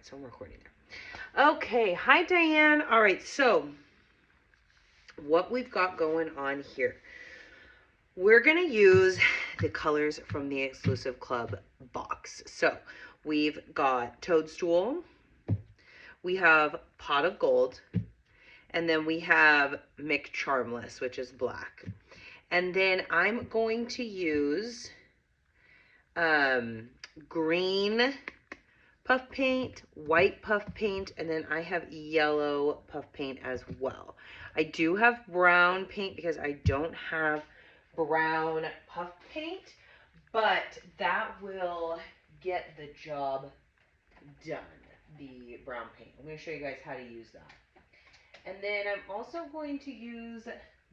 so I'm recording there. Okay, hi Diane. All right, so what we've got going on here, we're gonna use the colors from the Exclusive Club box. So we've got Toadstool, we have Pot of Gold, and then we have McCharmless, which is black. And then I'm going to use green puff paint, white puff paint, and then I have yellow puff paint as well. I do have brown paint because I don't have brown puff paint, but that will get the job done, the brown paint. I'm going to show you guys how to use that. And then I'm also going to use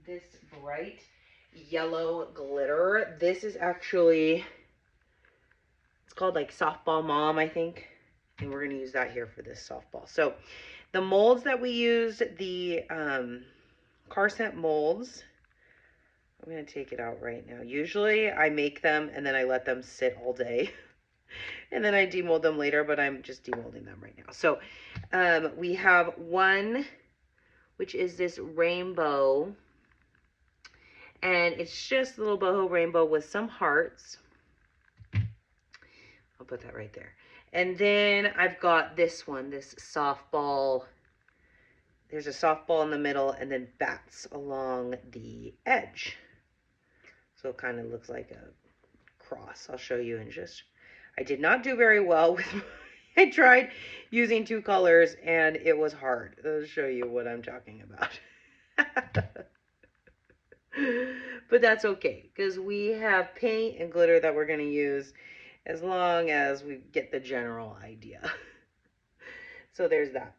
this bright yellow glitter. This is actually, it's called like Softball Mom, I think. And we're going to use that here for this softball. So the molds that we use, the car scent molds, I'm going to take it out right now. Usually I make them and then I let them sit all day. And then I demold them later, but I'm just demolding them right now. So we have one, which is this rainbow. And it's just a little boho rainbow with some hearts. I'll put that right there. And then I've got this one, this softball. There's a softball in the middle and then bats along the edge. So it kind of looks like a cross. I'll show you in just... I did not do very well with... I tried using two colors and it was hard. I'll show you what I'm talking about. But that's okay, because we have paint and glitter that we're going to use as long as we get the general idea. So there's that.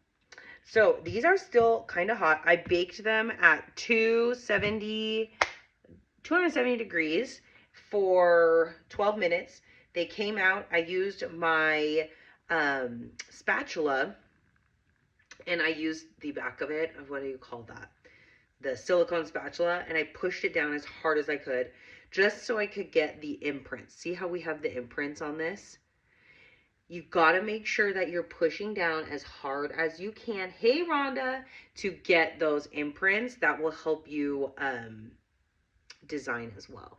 So these are still kind of hot. I baked them at 270 degrees for 12 minutes. They came out. I used my spatula, and I used the back of it. What do you call that? The silicone spatula, and I pushed it down as hard as I could just so I could get the imprints. See how we have the imprints on this? You've got to make sure that you're pushing down as hard as you can, hey Rhonda, to get those imprints. That will help you design as well.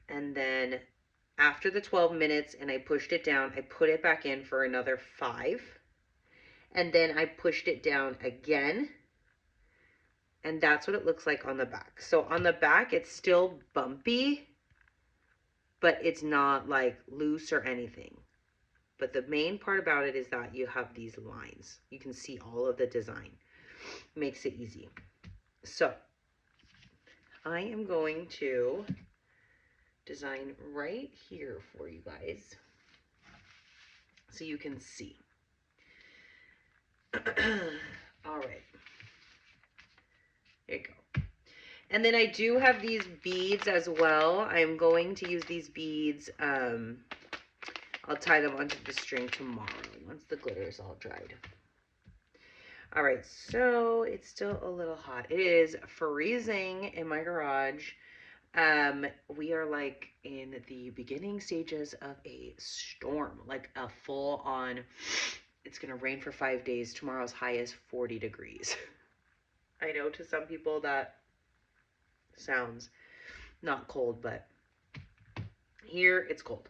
And then after the 12 minutes and I pushed it down, I put it back in for another 5. And then I pushed it down again. And that's what it looks like on the back. So on the back, it's still bumpy, but it's not like loose or anything. But the main part about it is that you have these lines. You can see all of the design. Makes it easy. So I am going to design right here for you guys so you can see. All right. There you go. And then I do have these beads as well. I'm going to use these beads. I'll tie them onto the string tomorrow once the glitter is all dried. All right, so it's still a little hot. It is freezing in my garage. We are like in the beginning stages of a storm, like a full on, it's going to rain for 5 days. Tomorrow's high is 40 degrees. I know to some people that sounds not cold, but here it's cold.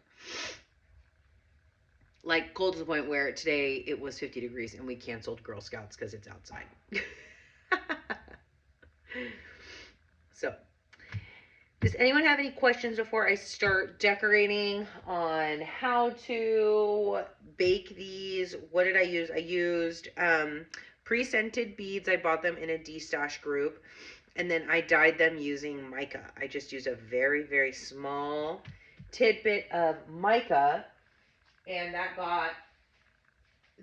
Like cold to the point where today it was 50 degrees and we canceled Girl Scouts because it's outside. So, does anyone have any questions before I start decorating on how to bake these? What did I use? I used pre-scented beads. I bought them in a D-Stash group. And then I dyed them using mica. I just used a very, very small tidbit of mica. And that got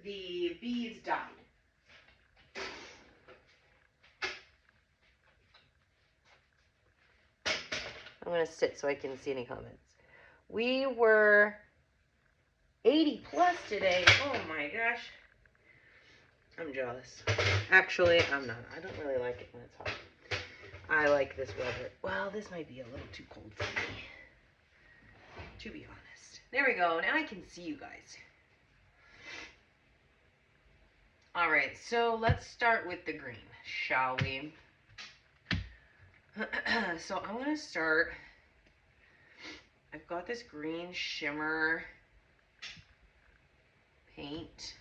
the beads dyed. I'm going to sit so I can see any comments. We were 80 plus today. Oh my gosh. I'm jealous. Actually, I'm not. I don't really like it when it's hot. I like this weather. Well, this might be a little too cold for me, to be honest. There we go. Now I can see you guys. All right, so let's start with the green, shall we? So I'm going to start, I've got this green shimmer paint.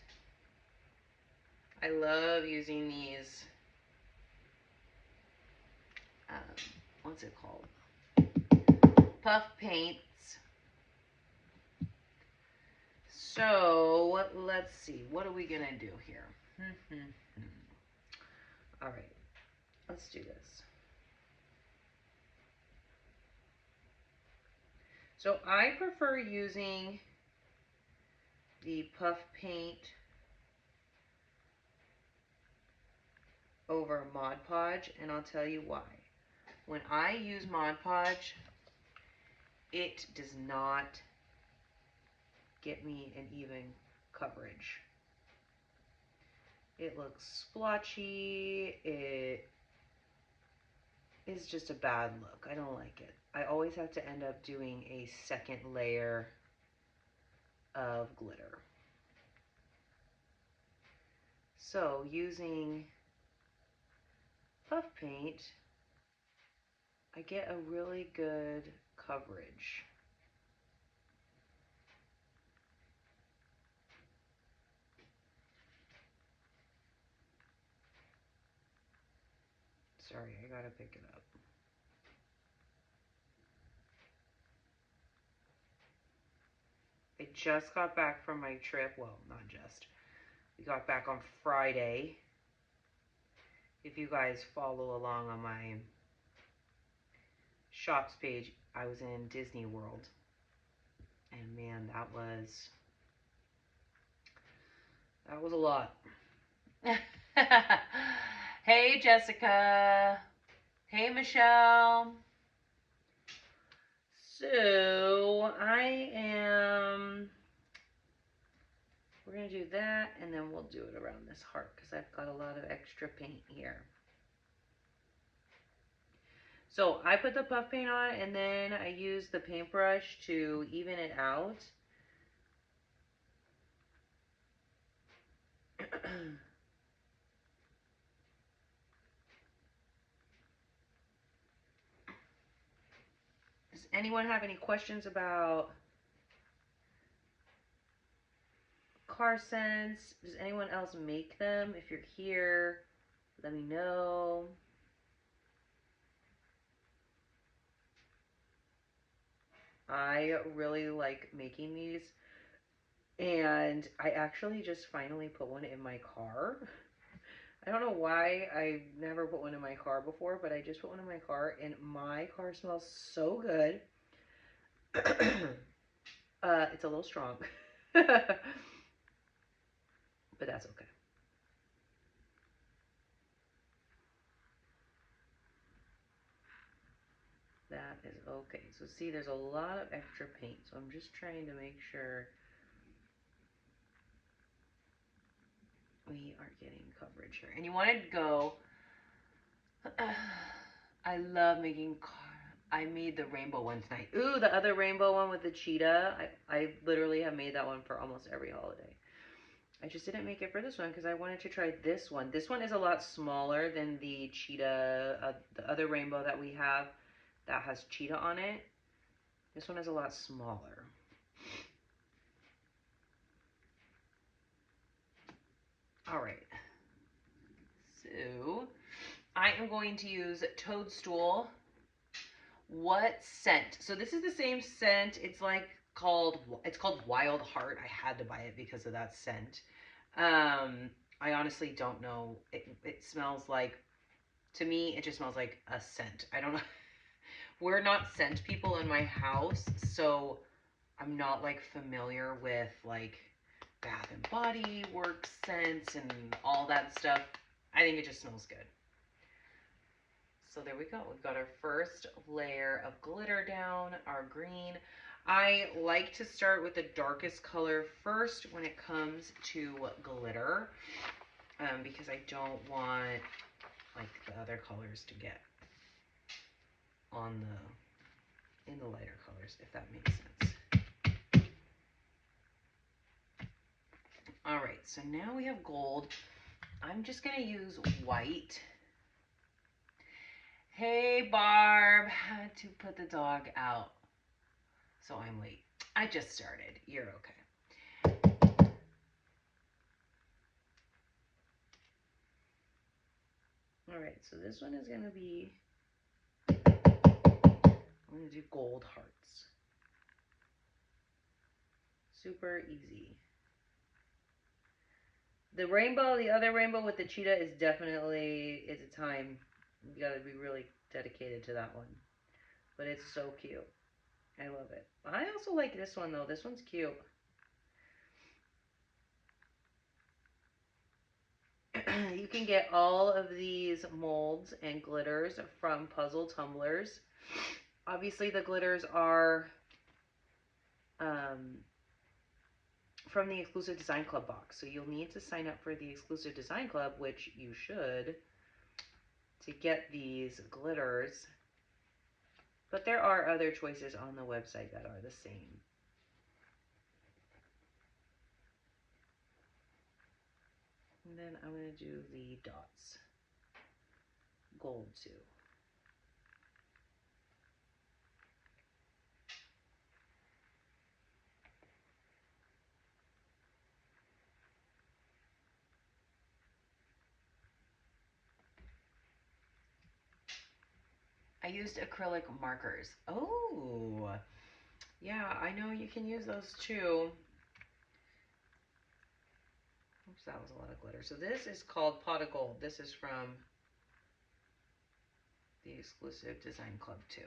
I love using these, what's it called? Puff paints. So let's see, what are we going to do here? All right, let's do this. So I prefer using the puff paint over Mod Podge, and I'll tell you why. When I use Mod Podge, it does not get me an even coverage. It looks splotchy. It is just a bad look. I don't like it. I always have to end up doing a second layer of glitter. So using puff paint, I get a really good coverage. Sorry, I gotta pick it up. I just got back from my trip. Well, not just. We got back on Friday. If you guys follow along on my shops page, I was in Disney World. And man, that was a lot. Hey, Jessica. Hey, Michelle. So we're going to do that, and then we'll do it around this heart because I've got a lot of extra paint here. So I put the puff paint on, and then I use the paintbrush to even it out. Does anyone have any questions about car scents? Does anyone else make them? If you're here, let me know. I really like making these, and I actually just finally put one in my car. I don't know why I never put one in my car before, but I just put one in my car, and my car smells so good. It's a little strong, but that's okay. That is okay. So see, there's a lot of extra paint, so I'm just trying to make sure we are getting coverage here. And you want to go, I love making, I made the rainbow one tonight. Ooh, the other rainbow one with the cheetah. I literally have made that one for almost every holiday. I just didn't make it for this one because I wanted to try this one. This one is a lot smaller than the cheetah, the other rainbow that we have that has cheetah on it. This one is a lot smaller. All right. So I am going to use Toadstool. What scent? So this is the same scent. It's called Wild Heart. I had to buy it because of that scent. I honestly don't know. It smells like, to me, it just smells like a scent. I don't know. We're not scent people in my house, so I'm not like familiar with like Bath and Body Works scents and all that stuff. I think it just smells good. So there we go. We've got our first layer of glitter down, our green. I like to start with the darkest color first when it comes to glitter, because I don't want like the other colors to get on in the lighter colors, if that makes sense. All right, so now we have gold. I'm just going to use white. Hey, Barb. Had to put the dog out. So I'm late. I just started. You're okay. All right, so this one is going to be, I'm going to do gold hearts. Super easy. The rainbow, the other rainbow with the cheetah is definitely, it's a time. You got to be really dedicated to that one. But it's so cute. I love it. I also like this one though. This one's cute. You can get all of these molds and glitters from Puzzle Tumblers. Obviously the glitters are from the Exclusive Design Club box. So you'll need to sign up for the Exclusive Design Club, which you should, to get these glitters. But there are other choices on the website that are the same. And then I'm going to do the dots. Gold too. I used acrylic markers. Oh, yeah, I know you can use those too. Oops, that was a lot of glitter. So this is called Pot of Gold. This is from the Exclusive Design Club too.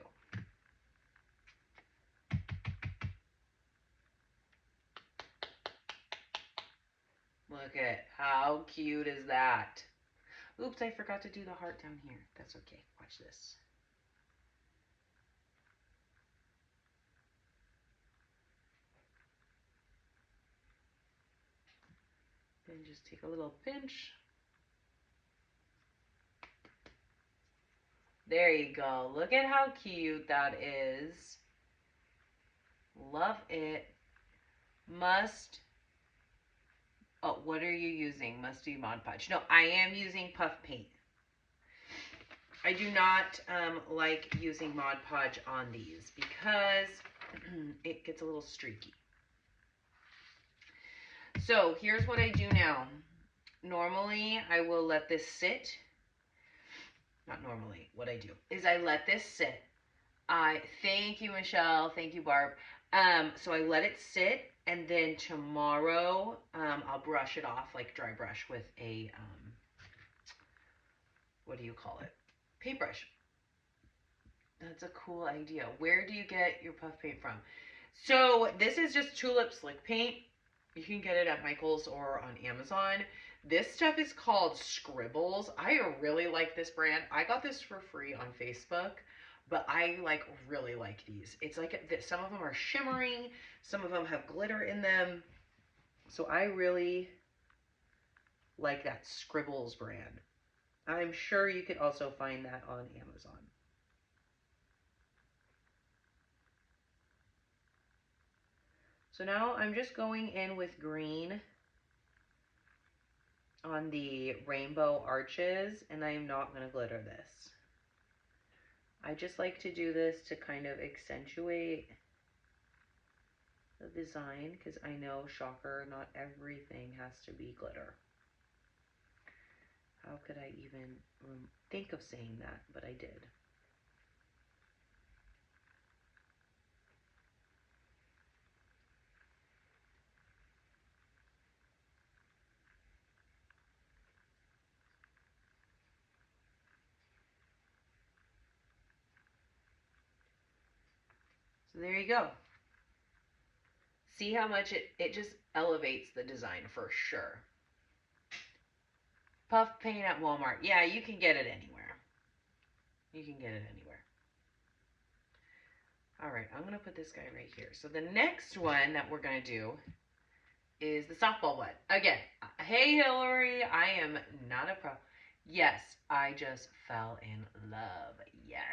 Look at how cute is that? Oops, I forgot to do the heart down here. That's okay. Watch this. Then just take a little pinch. There you go. Look at how cute that is. Love it. Must. Oh, what are you using? Must be Mod Podge. No, I am using Puff Paint. I do not like using Mod Podge on these because it gets a little streaky. So here's what I do now. Normally, I will let this sit. Not normally. What I do is I let this sit. Thank you, Michelle. Thank you, Barb. So I let it sit, and then tomorrow I'll brush it off, like dry brush with a what do you call it? Paintbrush. That's a cool idea. Where do you get your puff paint from? So this is just Tulip Slick Paint. You can get it at Michael's or on Amazon. This stuff is called Scribbles. I really like this brand. I got this for free on Facebook, but I really like these. It's like some of them are shimmering, some of them have glitter in them. So I really like that Scribbles brand. I'm sure you could also find that on Amazon. So now I'm just going in with green on the rainbow arches, and I am not going to glitter this. I just like to do this to kind of accentuate the design, because I know, shocker, not everything has to be glitter. How could I even think of saying that, but I did. So there you go. See how much it just elevates the design for sure. Puff paint at Walmart. Yeah, you can get it anywhere. You can get it anywhere. All right, I'm going to put this guy right here. So the next one that we're going to do is the softball one. Again, hey, Hillary, I am not a pro. Yes, I just fell in love. Yes.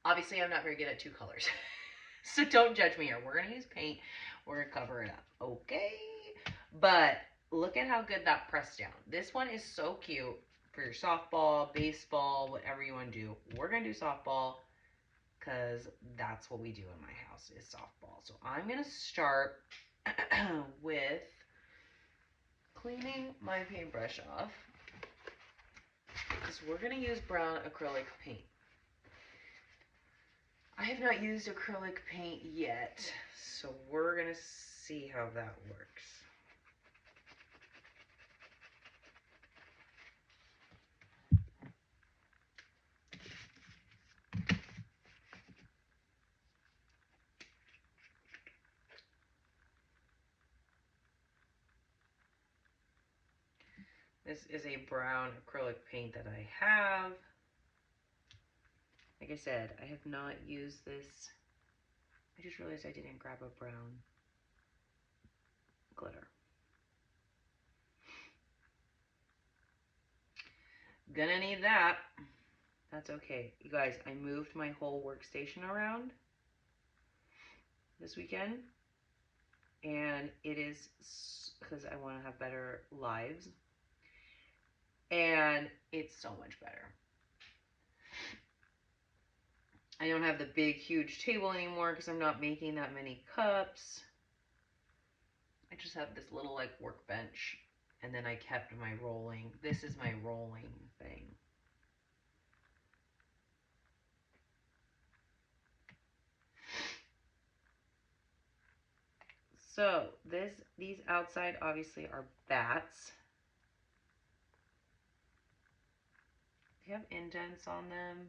Obviously, I'm not very good at two colors. So don't judge me here. We're going to use paint. We're going to cover it up. Okay? But look at how good that pressed down. This one is so cute for your softball, baseball, whatever you want to do. We're going to do softball because that's what we do in my house is softball. So I'm going to start with cleaning my paintbrush off because we're going to use brown acrylic paint. I have not used acrylic paint yet, so we're going to see how that works. This is a brown acrylic paint that I have. Like I said, I have not used this. I just realized I didn't grab a brown glitter. Gonna need that. That's okay. You guys, I moved my whole workstation around this weekend. And it is because I want to have better lives. And it's so much better. I don't have the big, huge table anymore because I'm not making that many cups. I just have this little like workbench. And then I kept my rolling. This is my rolling thing. So these outside obviously are bats. They have indents on them.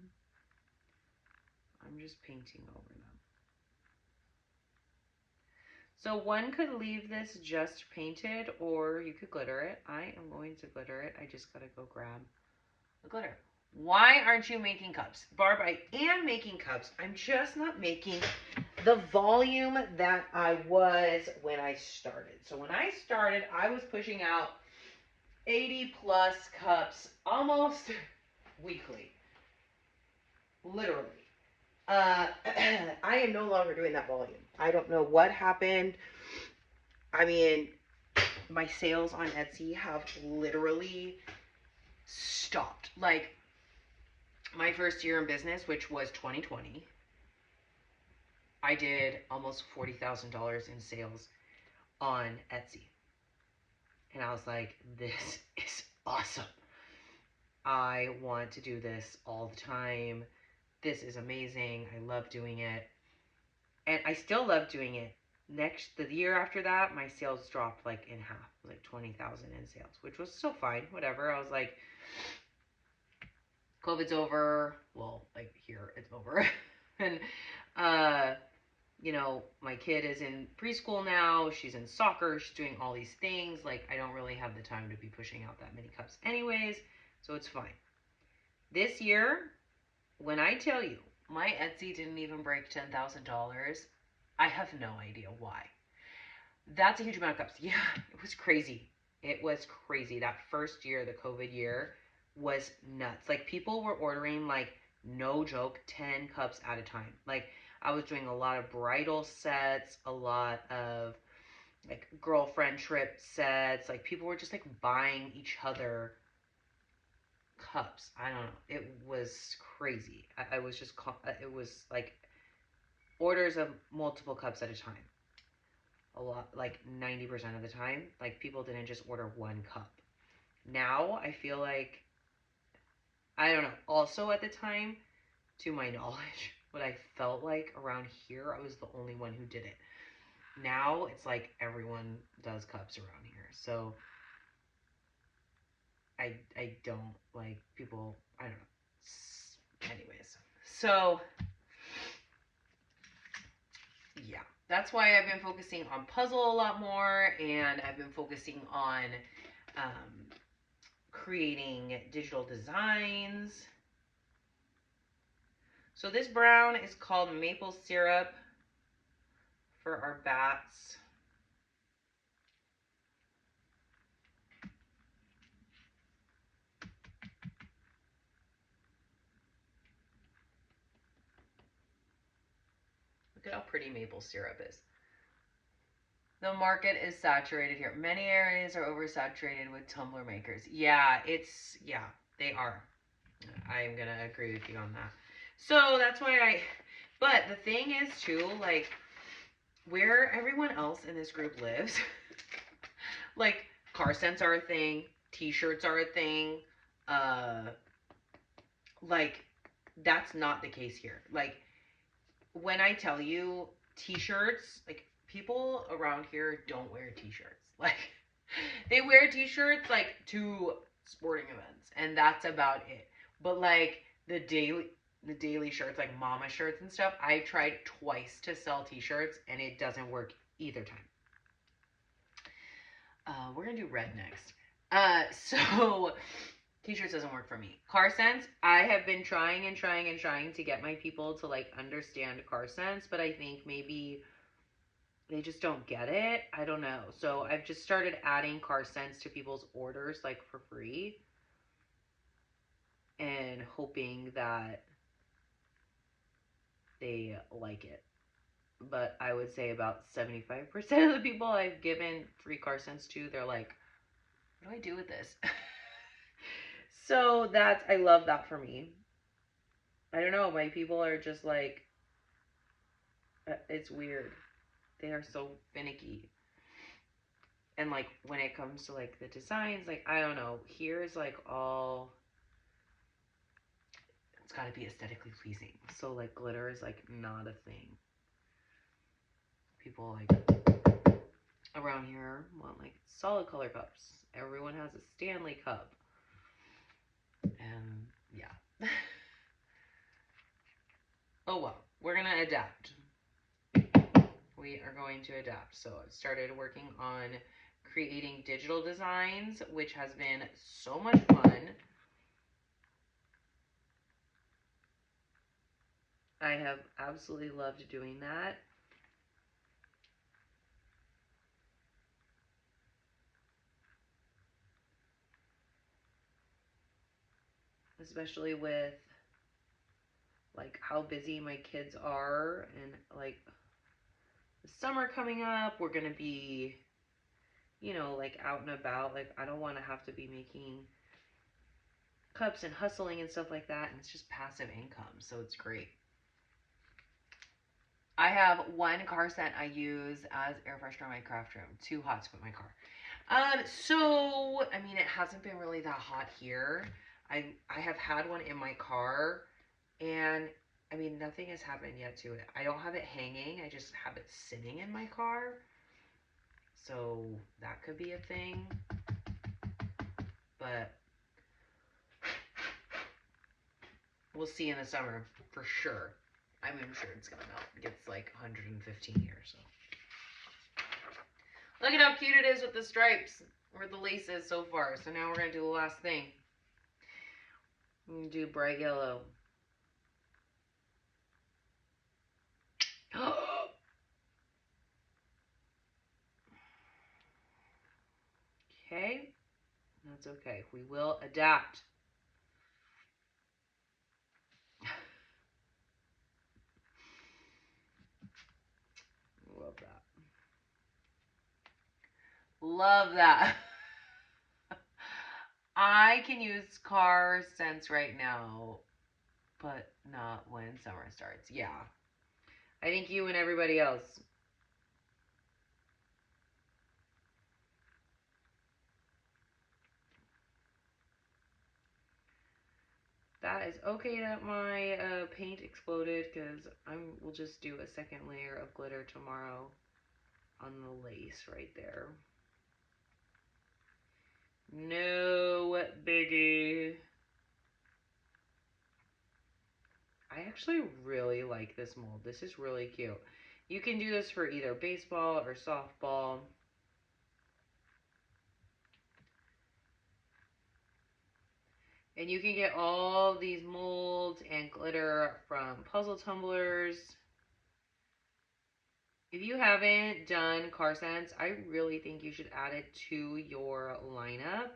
I'm just painting over them. So one could leave this just painted, or you could glitter it. I am going to glitter it. I just gotta go grab the glitter. Why aren't you making cups? Barb, I am making cups. I'm just not making the volume that I was when I started. So when I started, I was pushing out 80 plus cups almost weekly. Literally. I am no longer doing that volume. I don't know what happened. I mean, my sales on Etsy have literally stopped. Like, my first year in business, which was 2020, I did almost $40,000 in sales on Etsy. And I was like, this is awesome. I want to do this all the time. This is amazing. I love doing it. And I still love doing it. The year after that, my sales dropped like in half, like 20,000 in sales, which was so fine, whatever. I was like, COVID's over. Well, like here, it's over. And, you know, my kid is in preschool now. She's in soccer. She's doing all these things. Like, I don't really have the time to be pushing out that many cups anyways, so it's fine. This year, when I tell you, my Etsy didn't even break $10,000, I have no idea why. That's a huge amount of cups. Yeah, it was crazy. It was crazy. That first year, the COVID year, was nuts. Like, people were ordering, like, no joke, 10 cups at a time. Like, I was doing a lot of bridal sets, a lot of, like, girlfriend trip sets. Like, people were just, like, buying each other cups. I don't know. It was crazy. I was just, it was, like, orders of multiple cups at a time. A lot, like 90% of the time, like people didn't just order one cup. Now I feel like, I don't know. Also at the time, to my knowledge, what I felt like around here, I was the only one who did it. Now it's like everyone does cups around here. So I don't like people, I don't know. Anyways, so yeah. That's why I've been focusing on puzzle a lot more, and I've been focusing on creating digital designs. So this brown is called maple syrup for our bats. Look at how pretty maple syrup is. The market is saturated here. Many areas are oversaturated with tumbler makers. Yeah, they are. I'm gonna agree with you on that. So that's why but the thing is too, like, where everyone else in this group lives, like, car scents are a thing, t-shirts are a thing, uh, like, that's not the case here. Like, when I tell you t-shirts, like, people around here don't wear t-shirts. Like, they wear t-shirts, like, to sporting events, and that's about it. But, like, the daily shirts, like mama shirts and stuff, I tried twice to sell t-shirts, and it doesn't work either time. We're gonna do red next. So t-shirts doesn't work for me. Car scents, I have been trying and trying and trying to get my people to, like, understand car scents, but I think maybe they just don't get it. I don't know. So I've just started adding car scents to people's orders, like, for free, and hoping that they like it. But I would say about 75% of the people I've given free car scents to, they're like, what do I do with this? So I love that for me. I don't know. My people are just like, it's weird. They are so finicky. And, like, when it comes to, like, the designs, like, I don't know. Here's, like, all, it's got to be aesthetically pleasing. So, like, glitter is, like, not a thing. People, like, around here want, like, solid color cups. Everyone has a Stanley cup. And, yeah. Oh, well. We're going to adapt. We are going to adapt. So I started working on creating digital designs, which has been so much fun. I have absolutely loved doing that. Especially with, like, how busy my kids are, and, like, the summer coming up, we're gonna be, like, out and about. Like, I don't want to have to be making cups and hustling and stuff like that, and it's just passive income, so it's great. I have one car scent I use as air freshener in my craft room. Too hot to put in my car. So I mean, it hasn't been really that hot here. I have had one in my car, and I mean, nothing has happened yet to it. I don't have it hanging. I just have it sitting in my car. So that could be a thing. But we'll see in the summer for sure. I'm sure it's gonna melt. It gets like 115 here, so. Look at how cute it is with the stripes, or the laces so far. So now we're gonna do the last thing. We're gonna do bright yellow. Okay, that's okay. We will adapt. Love that. Love that. I can use car scents right now, but not when summer starts. Yeah. I think you and everybody else. That is okay that my paint exploded, because we'll just do a second layer of glitter tomorrow on the lace right there. No biggie. I actually really like this mold. This is really cute. You can do this for either baseball or softball. And you can get all these molds and glitter from Puzzle Tumblers. If you haven't done car scents, I really think you should add it to your lineup,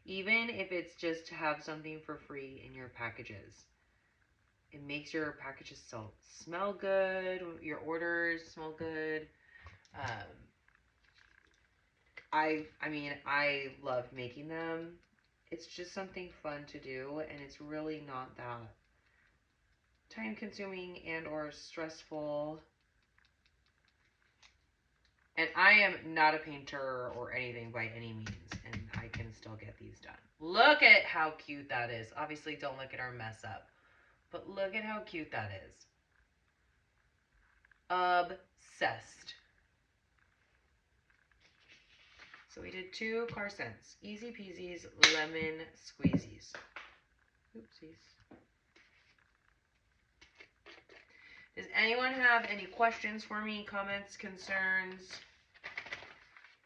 even if it's just to have something for free in your packages. It makes your packages smell good, your orders smell good. I mean, I love making them. It's just something fun to do, and it's really not that time consuming and or stressful. And I am not a painter or anything by any means, and I can still get these done. Look at how cute that is. Obviously, don't look at our mess up, but look at how cute that is. Obsessed. So we did 2 car scents. Easy peasies, lemon squeezies. Oopsies. Does anyone have any questions for me, comments, concerns?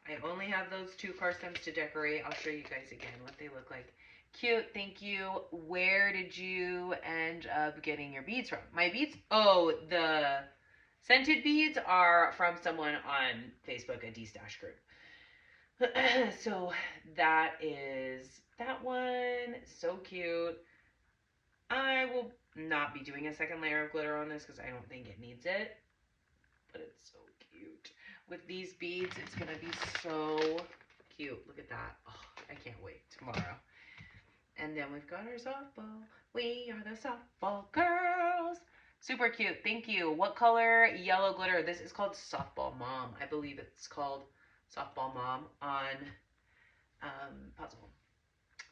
I only have those 2 car stems to decorate. I'll show you guys again what they look like. Cute, thank you. Where did you end up getting your beads from? My beads? Oh, the scented beads are from someone on Facebook, a D-Stash group. So that is that one. So cute. I will not be doing a second layer of glitter on this because I don't think it needs it. But it's so cute. With these beads, it's going to be so cute. Look at that. Oh, I can't wait tomorrow. And then we've got our softball. We are the softball girls. Super cute. Thank you. What color? Yellow glitter. This is called Softball Mom. I believe it's called Softball Mom on Puzzle.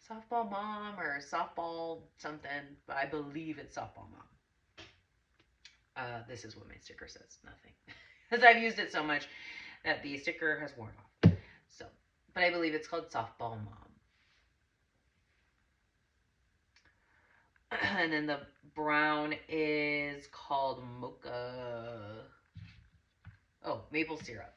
Softball Mom or Softball something. But I believe it's Softball Mom. This is what my sticker says. Nothing. Because I've used it so much that the sticker has worn off. So, but I believe it's called Softball Mom. And then the brown is called Mocha. Oh, maple syrup.